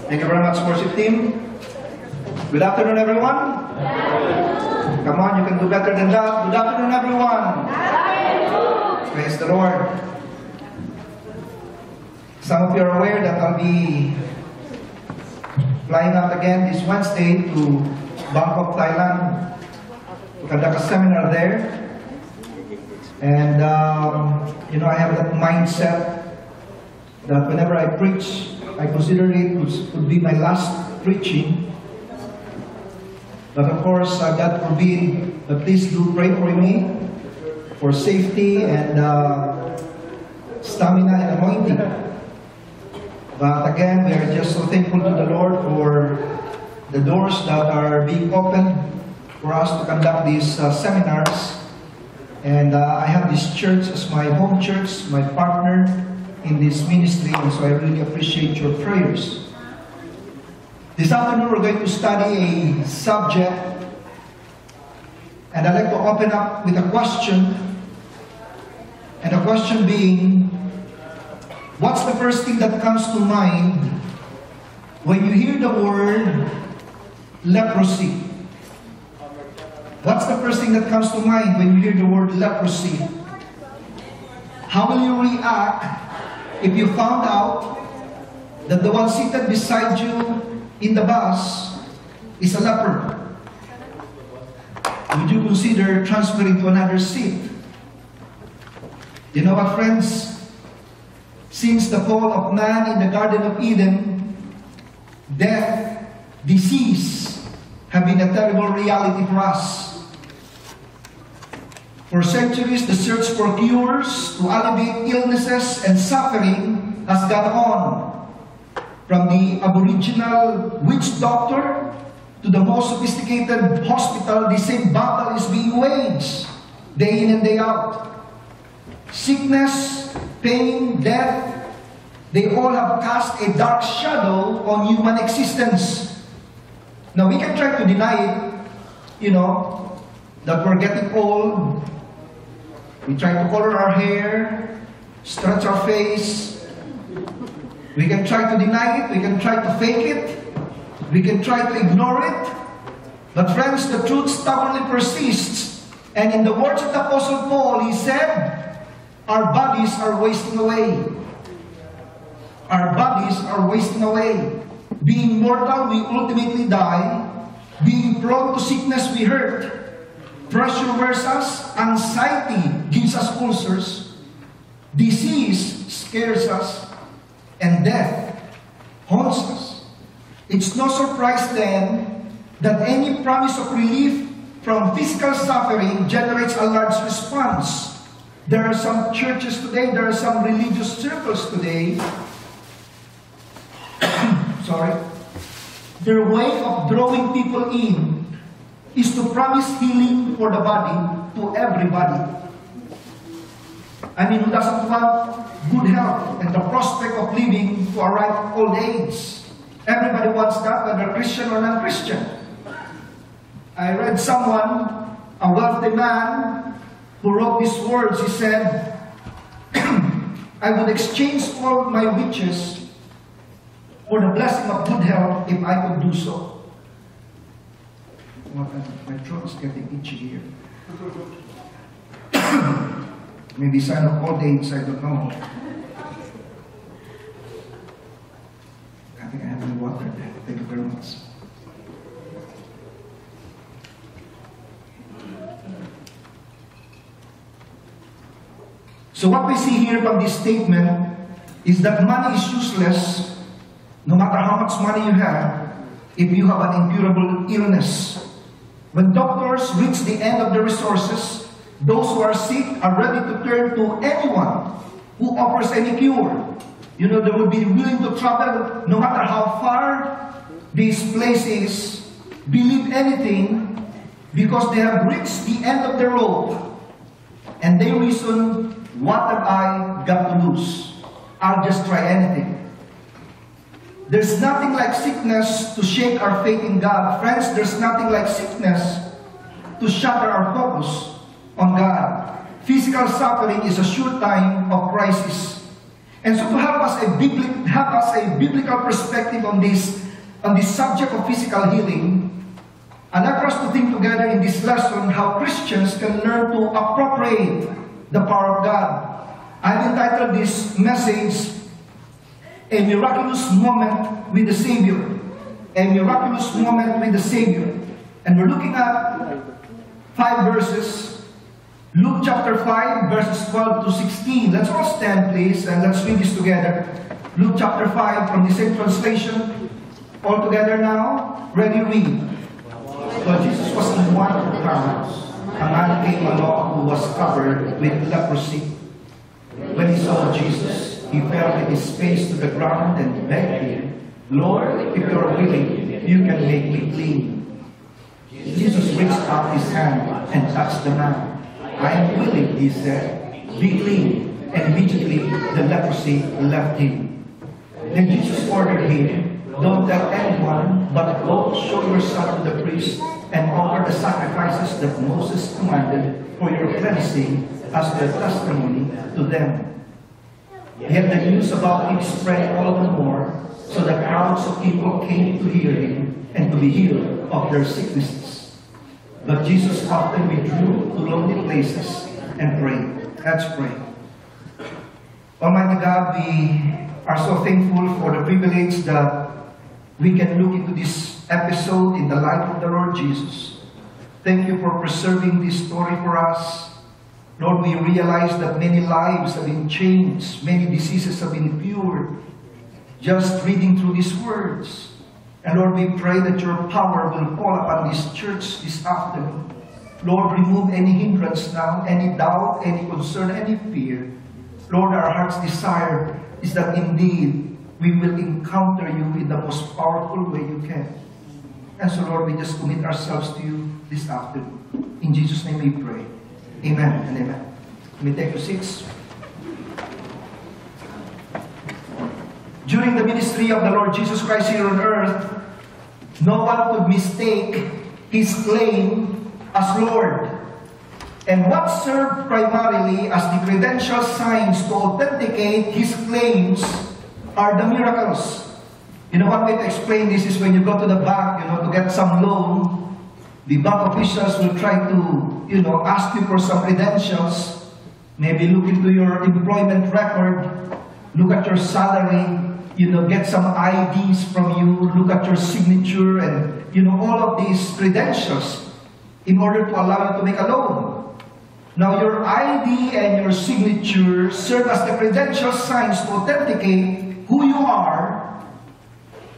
Thank you very much, worship team. Good afternoon, everyone. Come on, you can do better than that. Good afternoon, everyone. Praise the Lord. Some of you are aware that I'll be flying out again this Wednesday to Bangkok, Thailand, to conduct a seminar there. And, I have that mindset that whenever I preach, I consider it would be my last preaching. But of course, God forbid, but please do pray for me for safety and stamina and anointing. But again, we are just so thankful to the Lord for the doors that are being opened for us to conduct these seminars. And I have this church as my home church, my partner in this ministry, and so I really appreciate your prayers. This afternoon, we're going to study a subject, and I'd like to open up with a question, and the question being, what's the first thing that comes to mind when you hear the word leprosy? What's the first thing that comes to mind when you hear the word leprosy? How will you react if you found out that the one seated beside you in the bus is a leper? Would you consider transferring to another seat? You know what, friends? Since the fall of man in the Garden of Eden, death, disease have been a terrible reality for us. For centuries, the search for cures to alleviate illnesses and suffering has gone on. From the aboriginal witch doctor to the most sophisticated hospital, the same battle is being waged day in and day out. Sickness, pain, death, they all have cast a dark shadow on human existence. Now, we can try to deny it, that we're getting old. We try to color our hair, stretch our face. We can try to deny it. We can try to fake it. We can try to ignore it. But friends, the truth stubbornly persists. And in the words of the Apostle Paul, he said, our bodies are wasting away. Our bodies are wasting away. Being mortal, we ultimately die. Being prone to sickness, we hurt. Pressure wears us. Anxiety gives us ulcers. Disease scares us. And death haunts us. It's no surprise then that any promise of relief from physical suffering generates a large response. There are some churches today, there are some religious circles today, their way of drawing people in is to promise healing for the body to everybody. I mean, who doesn't want good health and the prospect of living to a ripe old age? Everybody wants that, whether Christian or non-Christian. I read someone, a wealthy man, who wrote these words. He said, I would exchange all my riches for the blessing of good health if I could do so. My throat is getting itchy here. Maybe sign of old age, I don't know. I think I have any water there. Thank you very much. So what we see here from this statement is that money is useless no matter how much money you have if you have an incurable illness. When doctors reach the end of their resources, those who are sick are ready to turn to anyone who offers any cure. They will be willing to travel no matter how far this place is, believe anything, because they have reached the end of the rope. And they reason, what have I got to lose? I'll just try anything. There's nothing like sickness to shake our faith in God. Friends, there's nothing like sickness to shatter our focus on God. Physical suffering is a sure time of crisis. And so to have us a biblical perspective on this subject of physical healing, I'd like for us to think together in this lesson how Christians can learn to appropriate the power of God. I've entitled this message, A Miraculous Moment with the Savior. A Miraculous Moment with the Savior. And we're looking at 5 verses. Luke chapter 5, verses 12 to 16. Let's all stand, please, and let's read this together. Luke chapter 5 from the same translation. All together now. Ready, read. While Jesus was in one of the crowds, a man came along who was covered with leprosy. When he saw Jesus, he fell with his face to the ground and begged him, Lord, if you are willing, you can make me clean. Jesus reached out his hand and touched the man. I am willing, he said, be clean. And immediately the leprosy left him. Then Jesus ordered him, don't tell anyone, but go show yourself to the priest and offer the sacrifices that Moses commanded for your cleansing as their testimony to them. Yet the news about him spread all the more, so that crowds of people came to hear him and to be healed of their sicknesses. But Jesus often withdrew to lonely places and prayed. Let's pray. Almighty God, we are so thankful for the privilege that we can look into this episode in the life of the Lord Jesus. Thank you for preserving this story for us. Lord, we realize that many lives have been changed, many diseases have been cured, just reading through these words. And Lord, we pray that your power will fall upon this church this afternoon. Lord, remove any hindrance now, any doubt, any concern, any fear. Lord, our heart's desire is that indeed we will encounter you in the most powerful way you can. And so, Lord, we just commit ourselves to you this afternoon. In Jesus' name we pray. Amen and amen. Let me take your seats. During the ministry of the Lord Jesus Christ here on earth, no one could mistake his claim as Lord. And what served primarily as the credential signs to authenticate his claims are the miracles. You know, one way to explain this is when you go to the bank, to get some loan, the bank officials will try to, ask you for some credentials, maybe look into your employment record, look at your salary, get some IDs from you, look at your signature, and, all of these credentials in order to allow you to make a loan. Now, your ID and your signature serve as the credential signs to authenticate who you are,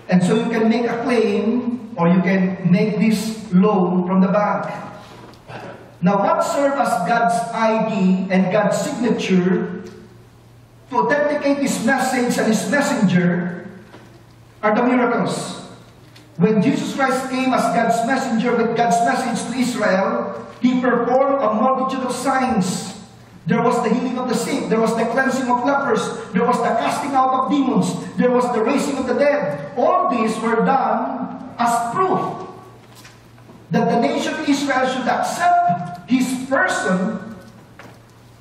and so you can make a claim, or you can make this loan from the bank. Now, what serves as God's ID and God's signature to authenticate his message and his messenger are the miracles. When Jesus Christ came as God's messenger with God's message to Israel, he performed a multitude of signs. There was the healing of the sick, there was the cleansing of lepers, there was the casting out of demons, there was the raising of the dead. All these were done as proof that the nation of Israel should accept his person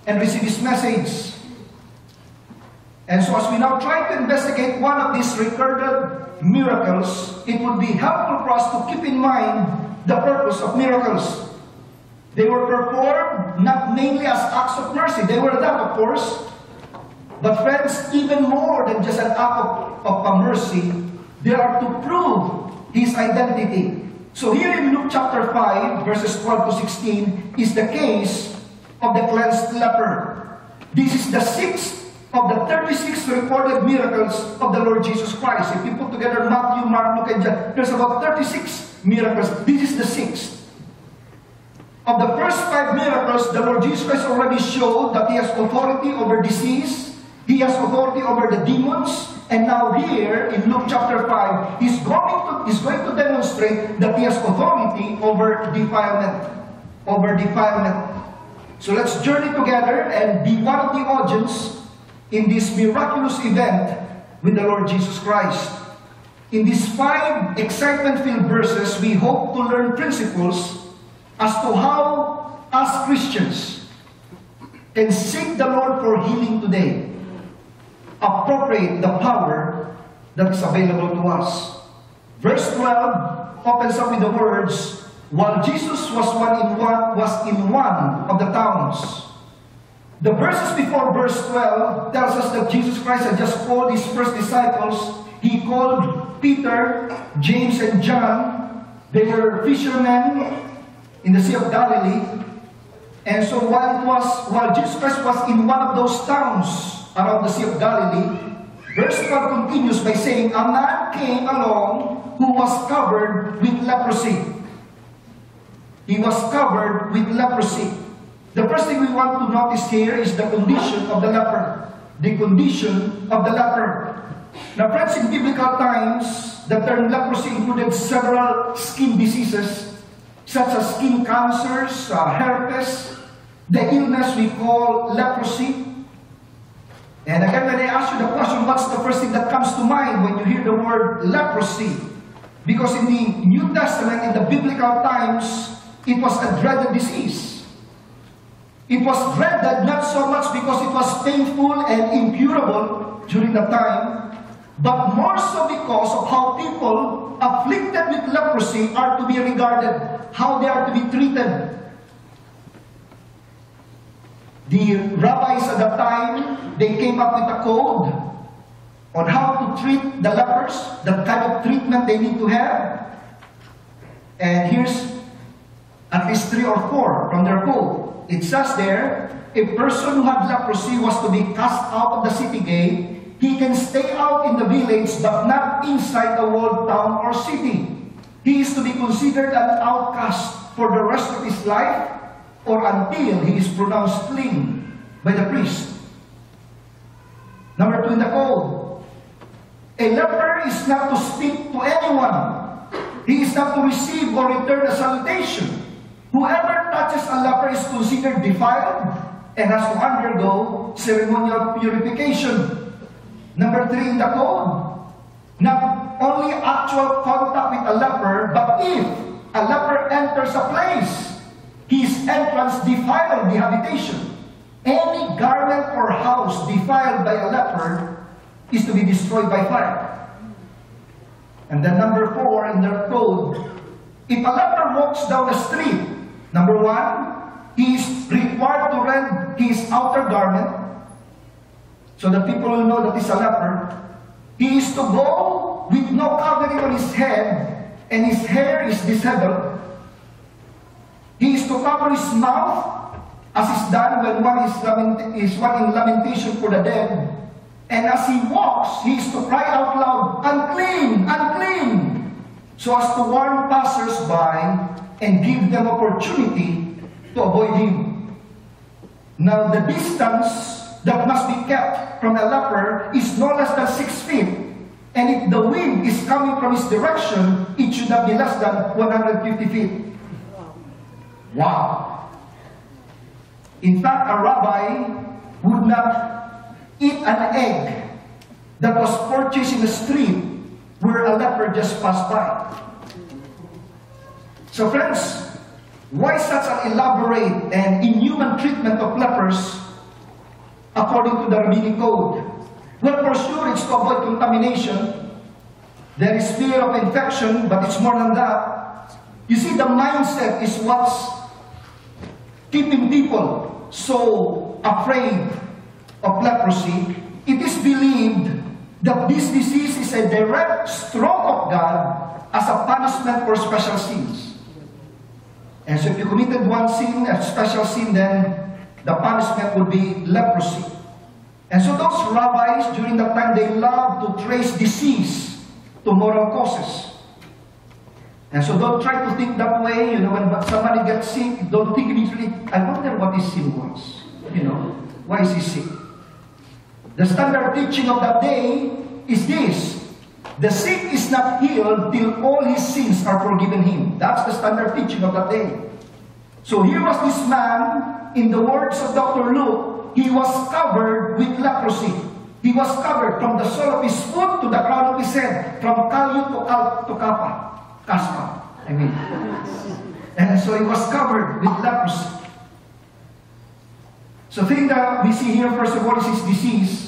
and receive his message. And so as we now try to investigate one of these recorded miracles, it would be helpful for us to keep in mind the purpose of miracles. They were performed not mainly as acts of mercy. They were that, of course. But friends, even more than just an act of mercy, they are to prove his identity. So here in Luke chapter 5, verses 12 to 16, is the case of the cleansed leper. This is the 6th of the 36 recorded miracles of the Lord Jesus Christ. If you put together Matthew, Mark, Luke, and John, there's about 36 miracles. This is the 6th. Of the first 5 miracles, the Lord Jesus Christ already showed that he has authority over disease, he has authority over the demons, and now here in Luke chapter 5, he's going to demonstrate that he has authority over defilement. So let's journey together and be one of the audience in this miraculous event with the Lord Jesus Christ. In these 5 excitement-filled verses, we hope to learn principles as to how, as Christians, can seek the Lord for healing today. appropriate the power that is available to us. Verse 12 opens up with the words, while Jesus was in one of the towns. The verses before verse 12 tells us that Jesus Christ had just called his first disciples. He called Peter, James, and John. They were fishermen in the Sea of Galilee. And so while Jesus Christ was in one of those towns around the Sea of Galilee, verse 12 continues by saying, a man came along who was covered with leprosy. He was covered with leprosy. The first thing we want to notice here is the condition of the leper. The condition of the leper. Now friends, in biblical times, the term leprosy included several skin diseases, such as skin cancers, herpes, the illness we call leprosy. And again, when I ask you the question, what's the first thing that comes to mind when you hear the word leprosy? Because in the New Testament, in the biblical times, it was a dreaded disease. It was dreaded not so much because it was painful and incurable during the time, but more so because of how people afflicted with leprosy are to be regarded, how they are to be treated. The rabbis at the time, they came up with a code on how to treat the lepers, the kind of treatment they need to have. And here's at least 3 or 4 from their code. It says there, a person who had leprosy was to be cast out of the city gate. He can stay out in the village, but not inside the walled town or city. He is to be considered an outcast for the rest of his life, or until he is pronounced clean by the priest. Number 2 in the code. A leper is not to speak to anyone. He is not to receive or return a salutation. Whoever touches a leper is considered defiled and has to undergo ceremonial purification. Number 3 in the code. Not only actual contact with a leper, but if a leper enters a place, his entrance defiled the habitation. Any garment or house defiled by a leper is to be destroyed by fire. And then number 4 in their code, if a leper walks down the street, number 1, he is required to rend his outer garment so that people will know that he's a leper. He is to go with no covering on his head, and his hair is disheveled. He is to cover his mouth, as is done when one is in lamentation for the dead. And as he walks, he is to cry out loud, unclean, unclean, so as to warn passers-by and give them opportunity to avoid him. Now, the distance that must be kept from a leper is no less than 6 feet. And if the wind is coming from his direction, it should not be less than 150 feet. Wow. In fact, a rabbi would not eat an egg that was purchased in the street where a leper just passed by. So friends, why such an elaborate and inhuman treatment of lepers according to the rabbinic code? Well, for sure, it's to avoid contamination. There is fear of infection, but it's more than that. You see, the mindset is what's keeping people so afraid of leprosy. It is believed that this disease is a direct stroke of God as a punishment for special sins. And so if you committed one sin, a special sin, then the punishment would be leprosy. And so those rabbis during that time, they loved to trace disease to moral causes. And so don't try to think that way. You know, when somebody gets sick, don't think immediately, I wonder what his sin was. You know, why is he sick? The standard teaching of that day is this: the sick is not healed till all his sins are forgiven him. That's the standard teaching of that day. So here was this man, in the words of Dr. Luke, he was covered with leprosy. He was covered from the sole of his foot to the crown of his head, from Kalyu to Kaspa. And so he was covered with leprosy. So the thing that we see here, first of all, is his disease.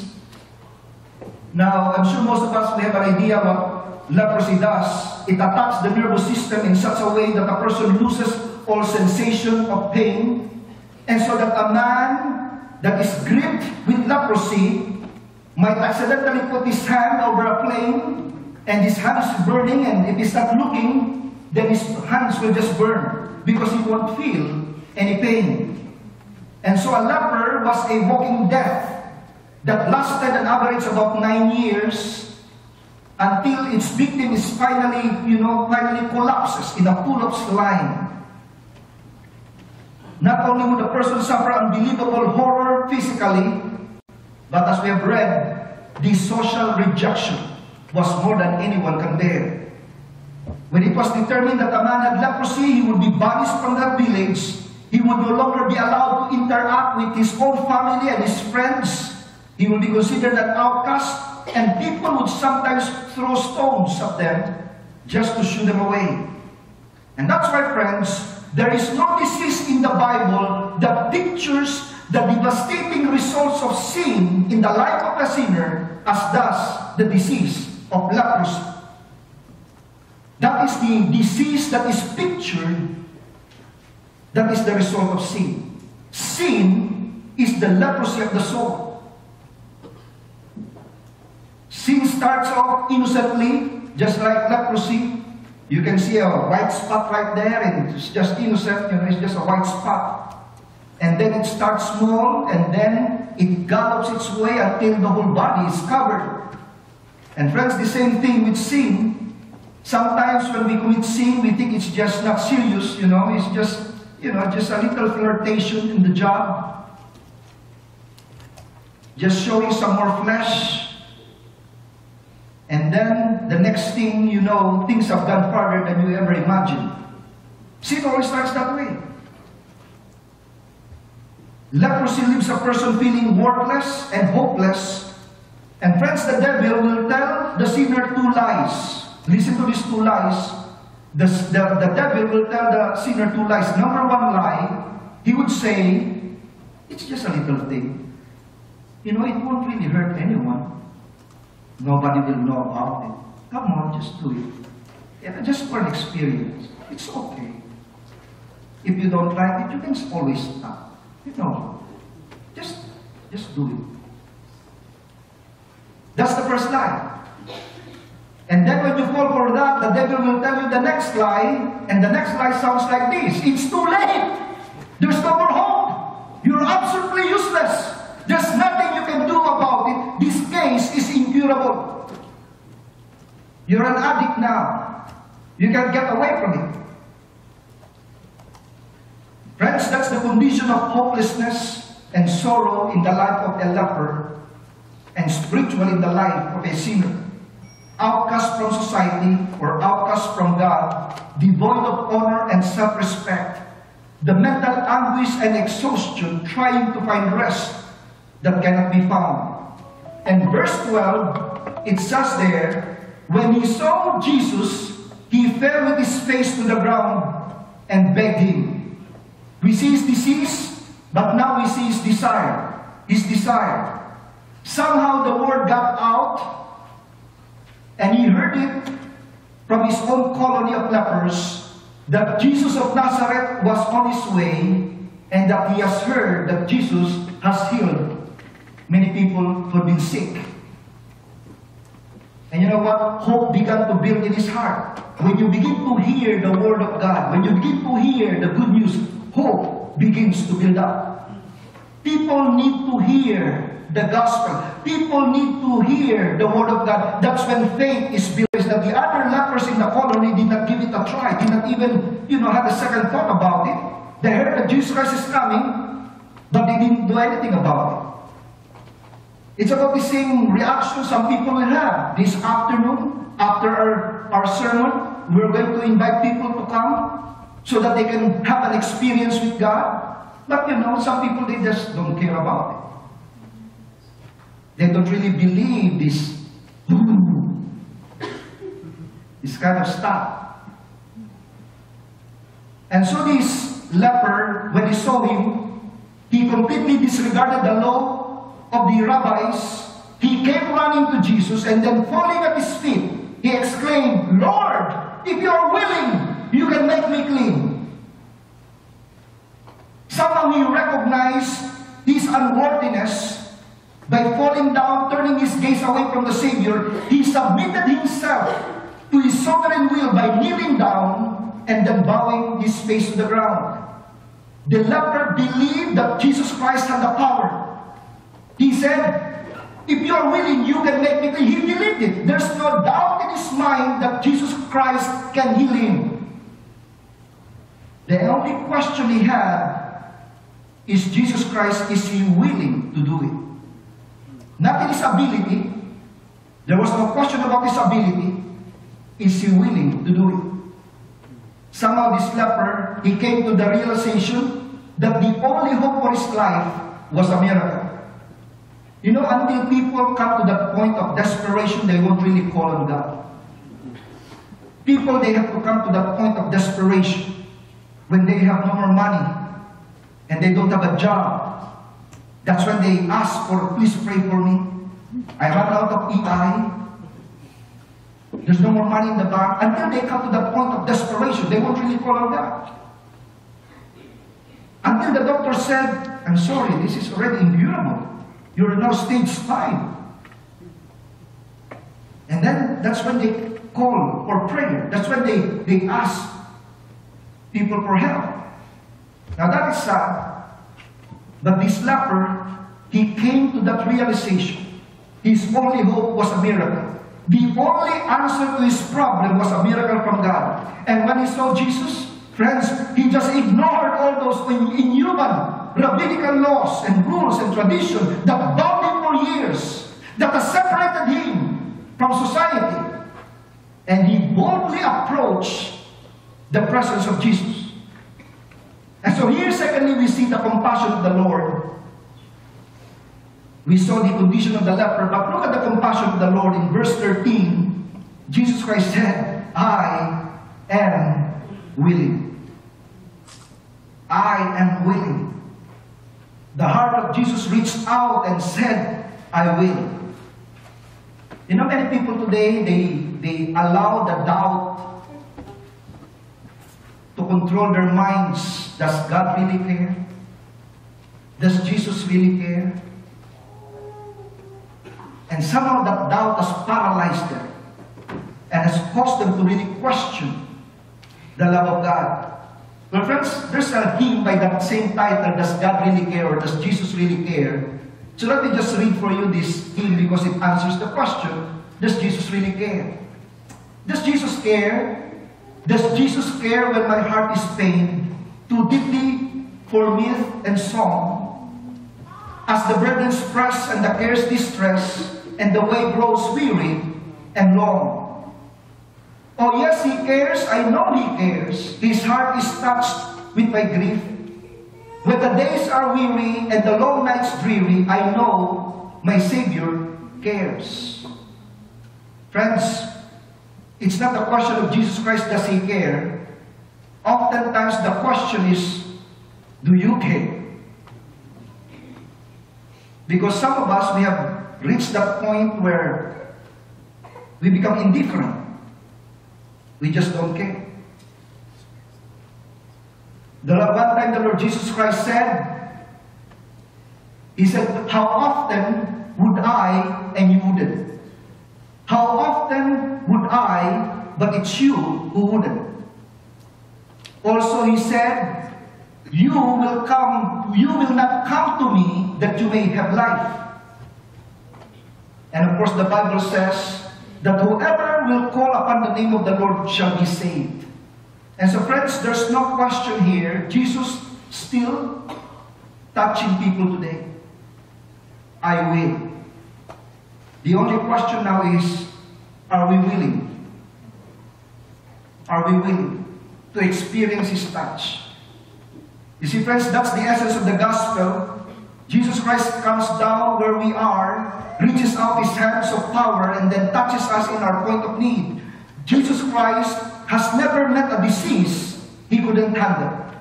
Now, I'm sure most of us we have an idea what leprosy does. It attacks the nervous system in such a way that a person loses all sensation of pain. And so that a man that is gripped with leprosy might accidentally put his hand over a flame, and his hand is burning, and if he's not looking, then his hands will just burn because he won't feel any pain. And so a leper was a walking death that lasted an average about 9 years until its victim is finally collapses in a pull-ups line. Not only would the person suffer unbelievable horror physically, but as we have read, the social rejection was more than anyone can bear. When it was determined that a man had leprosy, he would be banished from that village. He would no longer be allowed to interact with his own family and his friends. He would be considered an outcast, and people would sometimes throw stones at them just to shoo them away. And that's why, friends, there is no disease in the Bible that pictures the devastating results of sin in the life of a sinner as does the disease of leprosy. That is the disease that is pictured, that is the result of sin. Sin is the leprosy of the soul. Sin starts off innocently, just like leprosy. You can see a white spot right there, and it's just innocent, it's just a white spot. And then it starts small, and then it gallops its way until the whole body is covered. And friends, the same thing with sin. Sometimes when we commit sin, we think it's just not serious, it's just, just a little flirtation in the job. Just showing some more flesh. And then, the next thing you know, things have gone farther than you ever imagined. Sin always starts that way. Leprosy leaves a person feeling worthless and hopeless. And friends, the devil will tell the sinner 2 lies. Listen to these 2 lies. The devil will tell the sinner 2 lies. Number 1 lie, he would say, it's just a little thing. It won't really hurt anyone. Nobody will know about it. Come on, just do it. Yeah, just for an experience. It's okay. If you don't like it, you can always stop. Just do it. That's the first lie. And then when you fall for that, the devil will tell you the next lie, and the next lie sounds like this. It's too late. There's no more hope. You're absolutely useless. There's nothing you can do about it. This case is incurable. You're an addict now. You can't get away from it. Friends, that's the condition of hopelessness and sorrow in the life of a leper, and spiritually in the life of a sinner. Outcast from society, or outcast from God, devoid of honor and self-respect, the mental anguish and exhaustion trying to find rest that cannot be found. And verse 12, it says there, when he saw Jesus, he fell with his face to the ground and begged him. We see his disease, but now we see his desire. His desire. Somehow the word got out, and he heard it from his own colony of lepers that Jesus of Nazareth was on his way, and that he has heard that Jesus has healed many people who have been sick. And you know what? Hope began to build in his heart. When you begin to hear the word of God, when you begin to hear the good news, hope begins to build up. People need to hear the gospel. People need to hear the word of God. That's when faith is built. That the other lepers in the colony did not give it a try, did not even, have a second thought about it. They heard that Jesus Christ is coming, but they didn't do anything about it. It's about the same reaction some people will have. This afternoon, after our sermon, we're going to invite people to come so that they can have an experience with God. But some people, they just don't care about it. They don't really believe this kind of stuff. And so this leper, when he saw him, he completely disregarded the law of the rabbis he came running to Jesus, and then falling at his feet, he exclaimed, "Lord, if you are willing, you can make me clean." Somehow he recognized his unworthiness by falling down, turning his gaze away from the Savior. He submitted himself to his sovereign will by kneeling down and then bowing his face to the ground. The leper believed that Jesus Christ had the power. He said, "If you are willing, you can make me clean." He believed it. There's no doubt in his mind that Jesus Christ can heal him. The only question he had is, Jesus Christ, is he willing to do it? Not in his ability. There was no question about his ability. Is he willing to do it? Somehow this leper, he came to the realization that the only hope for his life was a miracle. You know, until people come to that point of desperation, they won't really call on God. People, they have to come to that point of desperation when they have no more money and they don't have a job. That's when they ask for, "Please pray for me. I ran out of EI. There's no more money in the bank." Until they come to that point of desperation, they won't really call on God. Until the doctor said, "I'm sorry, this is already incurable. You're now stage 5. And then that's when they call for prayer. That's when they ask people for help. Now that is sad. But this leper, he came to that realization. His only hope was a miracle. The only answer to his problem was a miracle from God. And when he saw Jesus, friends, he just ignored all those inhuman rabbinical laws and rules and tradition that bound him for years, that has separated him from society. And he boldly approached the presence of Jesus. And so here, secondly, we see the compassion of the Lord. We saw the condition of the leper, but look at the compassion of the Lord in verse 13. Jesus Christ said, "I am willing." I am willing. The heart of Jesus reached out and said, "I will." You know, many people today, they allow the doubt to control their minds. Does God really care? Does Jesus really care? And somehow that doubt has paralyzed them and has caused them to really question the love of God. Well, friends, there's a hymn by that same title, "Does God really care?" or "Does Jesus really care?" So let me just read for you this hymn because it answers the question, does Jesus really care? Does Jesus care? Does Jesus care when my heart is pained too deeply for myth and song? As the burdens press and the cares distress, and the way grows weary and long. Oh yes, He cares, I know He cares. His heart is touched with my grief. When the days are weary and the long nights dreary, I know my Savior cares. Friends, it's not a question of Jesus Christ, does He care? Oftentimes the question is, do you care? Because some of us, we have reached that point where we become indifferent. We just don't care. One time the Lord Jesus Christ said, He said, "How often would I and you wouldn't? How often would I, but it's you who wouldn't." Also He said, you will not come to me that you may have life. And of course the Bible says that whoever will call upon the name of the Lord shall be saved. And so friends, there's no question here. Jesus still touching people today. I will. The only question now is, are we willing? Are we willing to experience His touch? You see, friends, that's the essence of the gospel. Jesus Christ comes down where we are, reaches out His hands of power, and then touches us in our point of need. Jesus Christ has never met a disease He couldn't handle.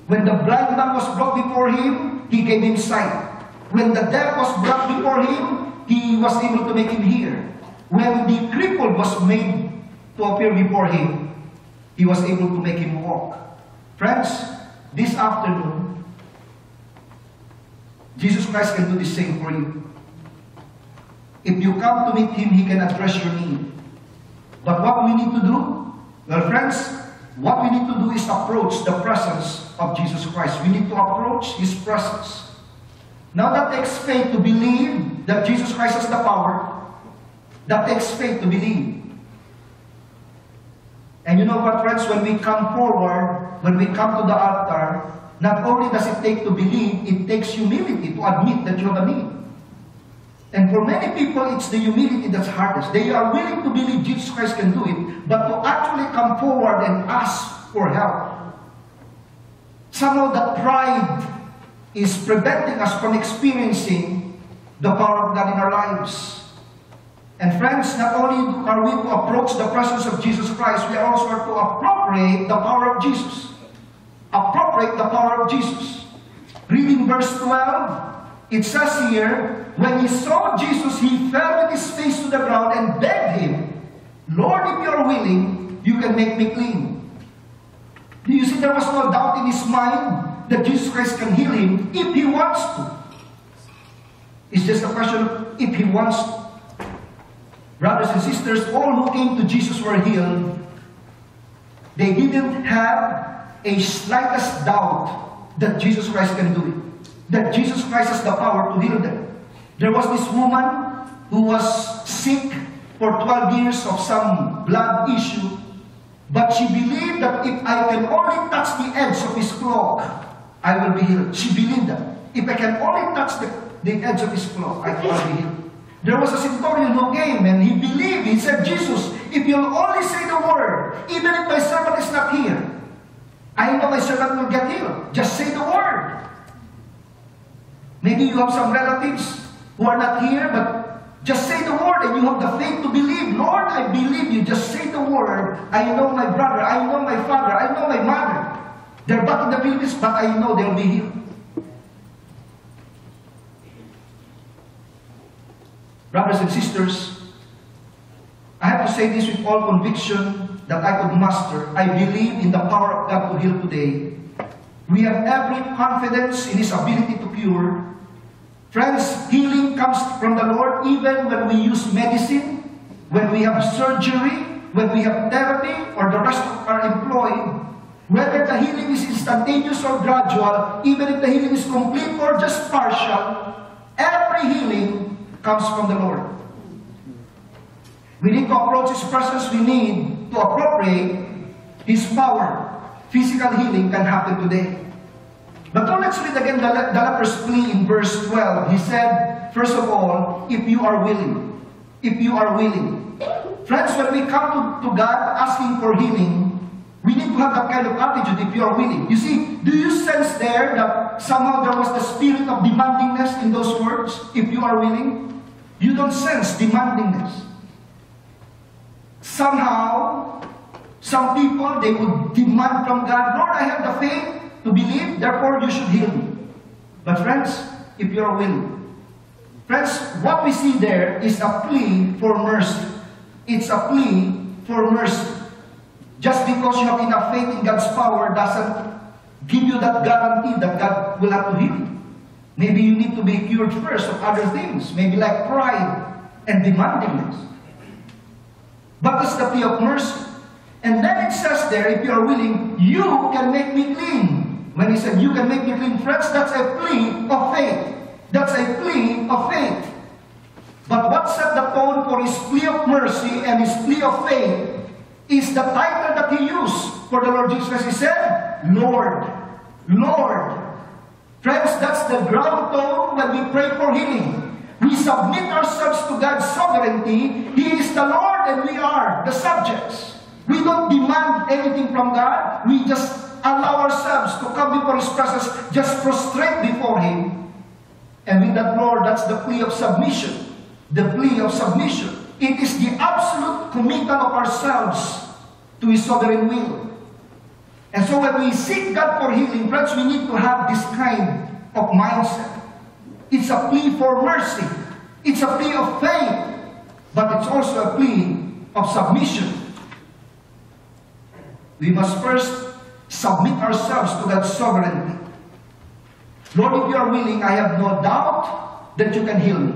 When the blind man was brought before Him, He gave him sight. When the deaf was brought before Him, He was able to make him hear. When the crippled was made to appear before him, he was able to make him walk. Friends, this afternoon, Jesus Christ can do the same for you. If you come to meet him, he can address your need. But what we need to do? Well, friends, what we need to do is approach the presence of Jesus Christ. We need to approach his presence. Now that takes faith to believe that Jesus Christ has the power. That takes faith to believe. And you know what, friends? When we come forward, when we come to the altar, not only does it take to believe, it takes humility to admit that you have a need. And for many people, it's the humility that's hardest. They are willing to believe Jesus Christ can do it, but to actually come forward and ask for help. Somehow that pride is preventing us from experiencing the power of God in our lives. And friends, not only are we to approach the presence of Jesus Christ, we also are to appropriate the power of Jesus. Appropriate the power of Jesus. Reading verse 12, it says here, when he saw Jesus, he fell with his face to the ground and begged him, Lord, if you are willing, you can make me clean. Do you see there was no doubt in his mind that Jesus Christ can heal him if he wants to? It's just a question of if he wants to. Brothers and sisters, all who came to Jesus were healed. They didn't have a slightest doubt that Jesus Christ can do it. That Jesus Christ has the power to heal them. There was this woman who was sick for 12 years of some blood issue. But she believed that if I can only touch the edge of his cloak, I will be healed. She believed that. If I can only touch the edge of his cloak, I will be healed. There was a centurion who came and he believed. He said, Jesus, if you'll only say the word, even if my servant is not here, I know my servant will get healed. Just say the word. Maybe you have some relatives who are not here, but just say the word and you have the faith to believe. Lord, I believe you. Just say the word. I know my brother. I know my father. I know my mother. They're back in the Philippines, but I know they'll be healed. Brothers and sisters, I have to say this with all conviction that I could muster. I believe in the power of God to heal today. We have every confidence in his ability to cure. Friends, healing comes from the Lord even when we use medicine, when we have surgery, when we have therapy, or the rest are employed. Whether the healing is instantaneous or gradual, even if the healing is complete or just partial, every healing comes from the Lord. We need to approach his presence. We need to appropriate his power. Physical healing can happen today. But now let's read again the leper's plea in verse 12. He said, first of all, if you are willing. If you are willing. Friends, when we come to God asking for healing, we need to have that kind of attitude if you are willing. You see, do you sense there that somehow there was the spirit of demandingness in those words? If you are willing. You don't sense demandingness. Somehow, some people, they would demand from God, Lord, I have the faith to believe, therefore you should heal me. But friends, if you are willing. Friends, what we see there is a plea for mercy. It's a plea for mercy. Just because you have enough faith in God's power doesn't give you that guarantee that God will have to heal you. Maybe you need to be cured first of other things, maybe like pride and demandingness. But it's the plea of mercy. And then it says there, if you are willing, you can make me clean. When he said, you can make me clean, friends, that's a plea of faith. That's a plea of faith. But what set the tone for his plea of mercy and his plea of faith is the title that he used for the Lord Jesus Christ. He said, Lord, Lord. Friends, that's the ground tone when we pray for healing. We submit ourselves to God's sovereignty. He is the Lord and we are the subjects. We don't demand anything from God. We just allow ourselves to come before his presence, just prostrate before him. And with that, Lord, that's the plea of submission. The plea of submission. It is the absolute committal of ourselves to his sovereign will. And so when we seek God for healing, friends, we need to have this kind of mindset. It's a plea for mercy. It's a plea of faith, but it's also a plea of submission. We must first submit ourselves to God's sovereignty. Lord, if you are willing, I have no doubt that you can heal me.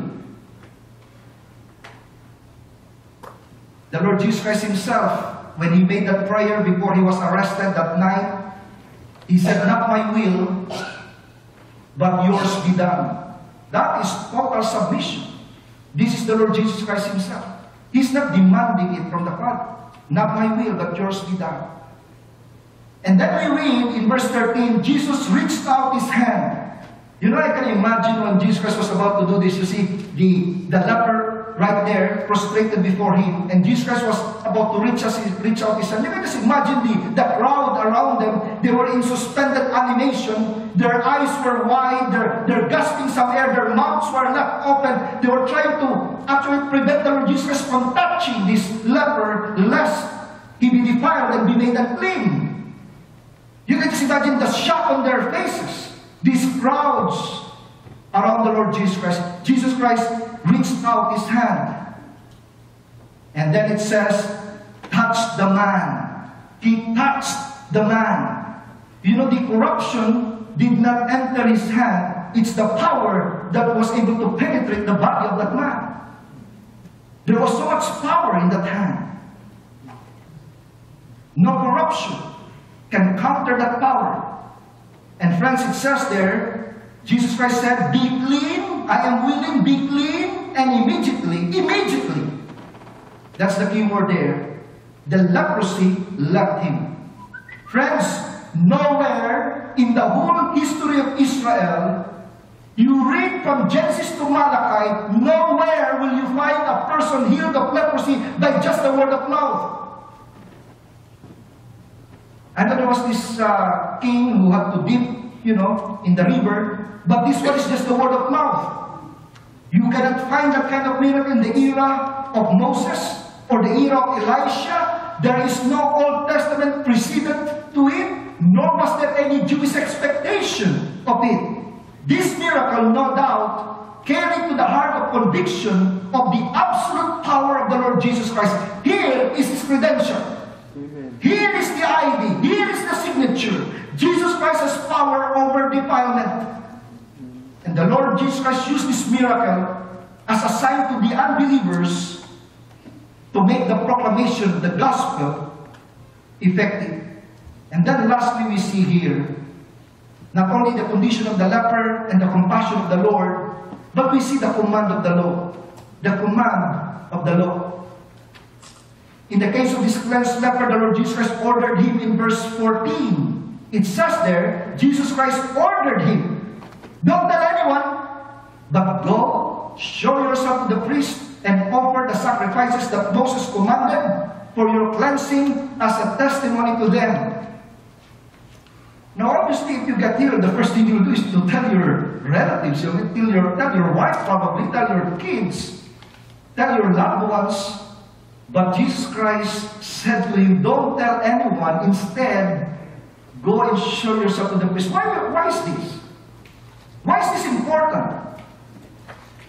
The Lord Jesus Christ himself, when he made that prayer before he was arrested that night, he said, not my will, but yours be done. That is total submission. This is the Lord Jesus Christ himself. He's not demanding it from the Father. Not my will, but yours be done. And then we read in verse 13, Jesus reached out his hand. You know, I can imagine when Jesus Christ was about to do this, you see the leper right there, prostrated before him, and Jesus Christ was about to reach out his hand. You can just imagine the crowd around them. They were in suspended animation. Their eyes were wide. They're gasping some air. Their mouths were left open. They were trying to actually prevent the Lord Jesus Christ from touching this leper, lest he be defiled and be made unclean. You can just imagine the shock on their faces. These crowds around the Lord Jesus Christ. Jesus Christ reached out his hand. And then it says, touched the man. He touched the man. You know, the corruption did not enter his hand. It's the power that was able to penetrate the body of that man. There was so much power in that hand. No corruption can counter that power. And friends, it says there, Jesus Christ said, be clean, I am willing, be clean, and immediately, that's the key word there, the leprosy left him. Friends, nowhere in the whole history of Israel, you read from Genesis to Malachi, nowhere will you find a person healed of leprosy by just the word of mouth. I know there was this king who had to dip, in the river, but this one is just the word of mouth. You cannot find that kind of miracle in the era of Moses or the era of Elisha. There is no Old Testament precedent to it, nor was there any Jewish expectation of it. This miracle, no doubt, carried to the heart of conviction of the absolute power of the Lord Jesus Christ. Here is his credential. Here is the ID. Here is the signature. Jesus Christ has power over defilement. And the Lord Jesus Christ used this miracle as a sign to the unbelievers to make the proclamation of the gospel effective. And then lastly we see here, not only the condition of the leper and the compassion of the Lord, but we see the command of the law. The command of the law. In the case of this cleansed leper, the Lord Jesus Christ ordered him in verse 14. It says there, Jesus Christ ordered him, don't tell anyone, but go, show yourself to the priest, and offer the sacrifices that Moses commanded for your cleansing as a testimony to them. Now obviously, if you get healed, the first thing you do is to tell your relatives, tell your wife probably, tell your kids, tell your loved ones. But Jesus Christ said to him, don't tell anyone. Instead, go and show yourself to the priest. Why is this? Why is this important?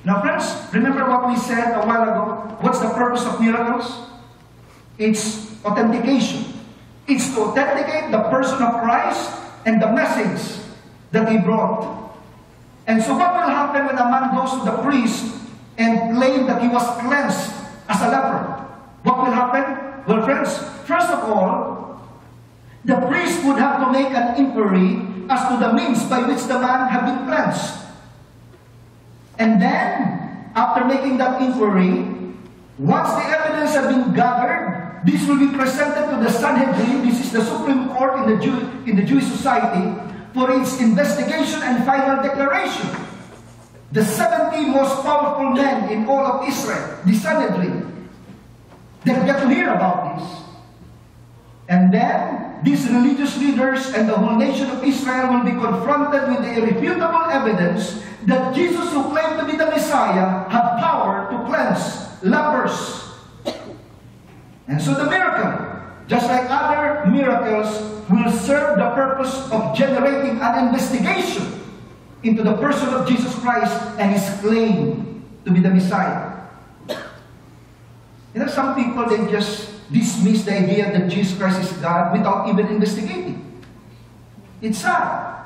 Now friends, remember what we said a while ago? What's the purpose of miracles? It's authentication. It's to authenticate the person of Christ and the message that he brought. And so what will happen when a man goes to the priest and claim that he was cleansed as a leper? What will happen? Well, friends, first of all, the priest would have to make an inquiry as to the means by which the man had been cleansed. And then, after making that inquiry, once the evidence has been gathered, this will be presented to the Sanhedrin. This is the Supreme Court in the Jewish society for its investigation and final declaration. The 70 most powerful men in all of Israel, the Sanhedrin, they get to hear about this. And then, these religious leaders and the whole nation of Israel will be confronted with the irrefutable evidence that Jesus, who claimed to be the Messiah, had power to cleanse lepers. And so the miracle, just like other miracles, will serve the purpose of generating an investigation into the person of Jesus Christ and his claim to be the Messiah. You know, some people, they just dismiss the idea that Jesus Christ is God without even investigating. It's sad.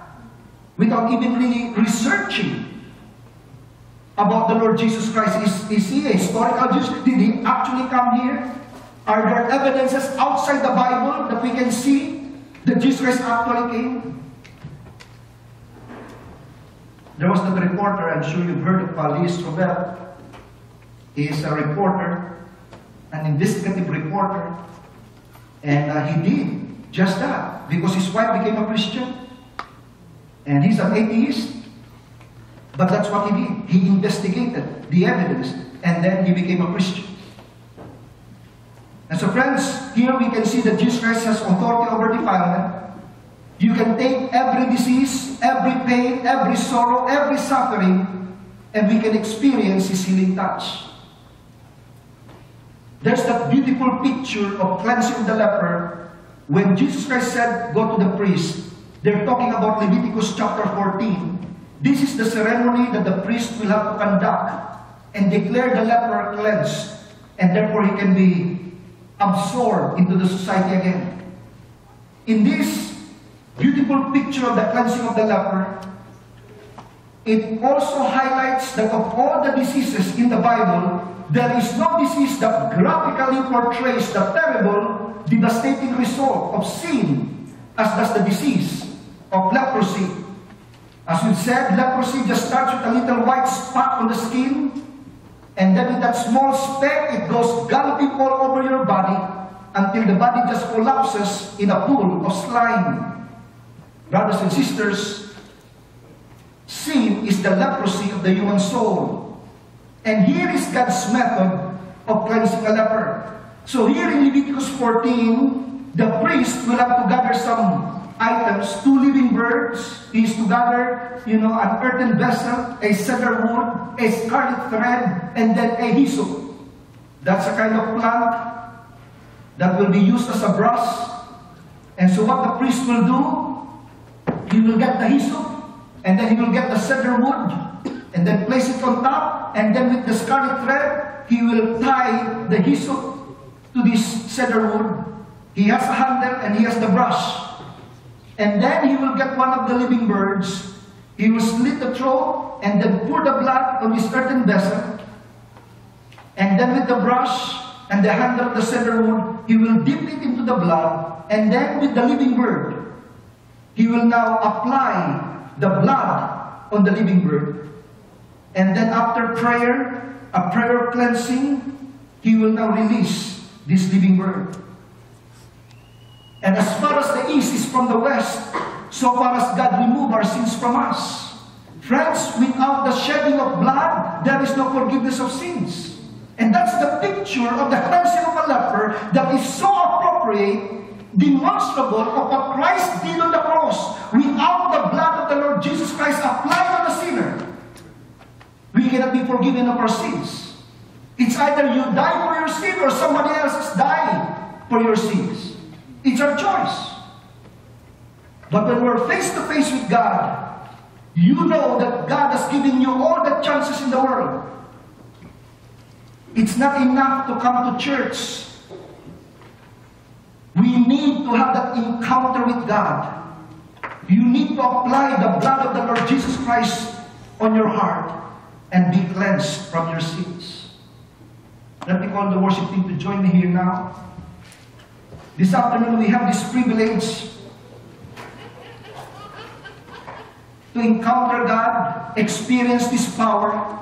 Without even really researching about the Lord Jesus Christ. Is he a historical Jesus? Did he actually come here? Are there evidences outside the Bible that we can see that Jesus Christ actually came? There was that reporter, I'm sure you've heard of Lee Strobel. He is a reporter, an investigative reporter, and he did just that because his wife became a Christian, and he's an atheist, but that's what he did. He investigated the evidence, and then he became a Christian. And so friends, here we can see that Jesus Christ has authority over defilement. You can take every disease, every pain, every sorrow, every suffering, and we can experience His healing touch. There's that beautiful picture of cleansing the leper. When Jesus Christ said, go to the priest, they're talking about Leviticus chapter 14. This is the ceremony that the priest will have to conduct and declare the leper cleansed, and therefore he can be absorbed into the society again. In this beautiful picture of the cleansing of the leper, it also highlights that of all the diseases in the Bible, there is no disease that graphically portrays the terrible, devastating result of sin as does the disease of leprosy. As we've said, leprosy just starts with a little white spot on the skin, and then with that small speck, it goes galloping all over your body until the body just collapses in a pool of slime. Brothers and sisters, sin is the leprosy of the human soul. And here is God's method of cleansing a leper. So here in Leviticus 14, the priest will have to gather some items, 2 living birds. He is to gather, an earthen vessel, a cedar wood, a scarlet thread, and then a hyssop. That's a kind of plant that will be used as a brush. And so what the priest will do, he will get the hyssop, and then he will get the cedar wood, and then place it on top, and then with the scarlet thread, he will tie the hyssop to this cedar wood. He has a handle and he has the brush. And then he will get one of the living birds, he will slit the throat, and then pour the blood on this earthen vessel. And then with the brush and the handle of the cedar wood, he will dip it into the blood, and then with the living bird, he will now apply the blood on the living bird. And then after prayer, a prayer of cleansing, he will now release this living bird. And as far as the east is from the west, so far as God remove our sins from us. Friends, without the shedding of blood, there is no forgiveness of sins. And that's the picture of the cleansing of a leper that is so appropriate, demonstrable of what Christ did on the cross. Without the blood of the Lord Jesus Christ applied on the sinner, we cannot be forgiven of our sins. It's either you die for your sin or somebody else is dying for your sins. It's our choice. But when we're face to face with God, you know that God has given you all the chances in the world. It's not enough to come to church. We need to have that encounter with God. You need to apply the blood of the Lord Jesus Christ on your heart and be cleansed from your sins. Let me call the worship team to join me here now. This afternoon we have this privilege to encounter God, experience this power.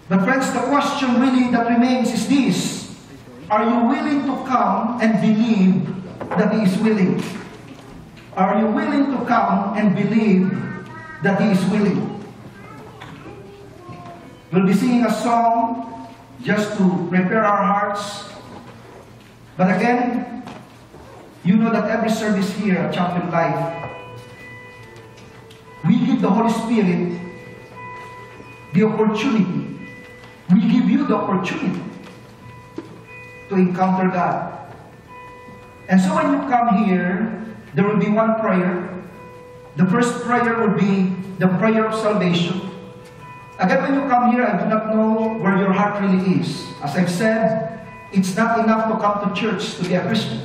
But friends, the question really that remains is this: are you willing to come and believe that He is willing? Are you willing to come and believe that He is willing? We'll be singing a song just to prepare our hearts. But again, you know that every service here at Champion Life, we give the Holy Spirit the opportunity. We give you the opportunity to encounter God. And so when you come here, there will be one prayer. The first prayer will be the prayer of salvation. Again, when you come here, I do not know where your heart really is. As I've said, it's not enough to come to church to be a Christian.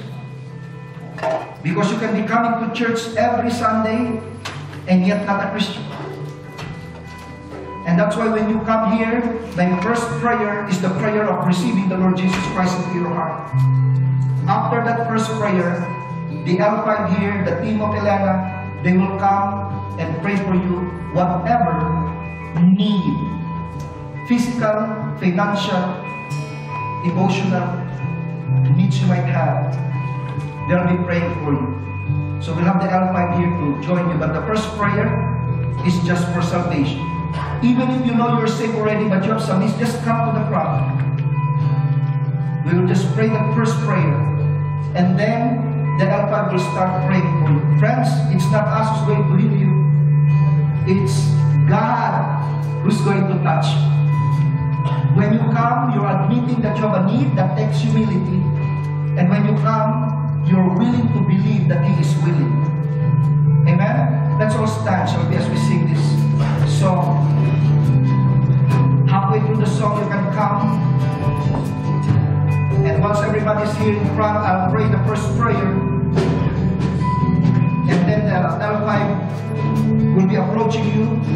Because you can be coming to church every Sunday and yet not a Christian. And that's why when you come here, my first prayer is the prayer of receiving the Lord Jesus Christ into your heart. After that first prayer, the L5 here, the team of Elena, they will come and pray for you whatever need, physical, financial, emotional needs you might have. They'll be praying for you. So we'll have the L5 here to join you. But the first prayer is just for salvation. Even if you know you're saved already, but you have some needs, just come to the front. We will just pray the first prayer. And then the L5 will start praying for you. Friends, it's not us who's going to heal you. It's God who's going to touch you. When you come, you're admitting that you have a need. That takes humility. And when you come, you're willing to believe that He is willing. Amen? Let's all stand, shall we, as we sing this song. Halfway through the song, you can come. And once everybody's here in front, I'll pray the first prayer. And then the L5 will be approaching you.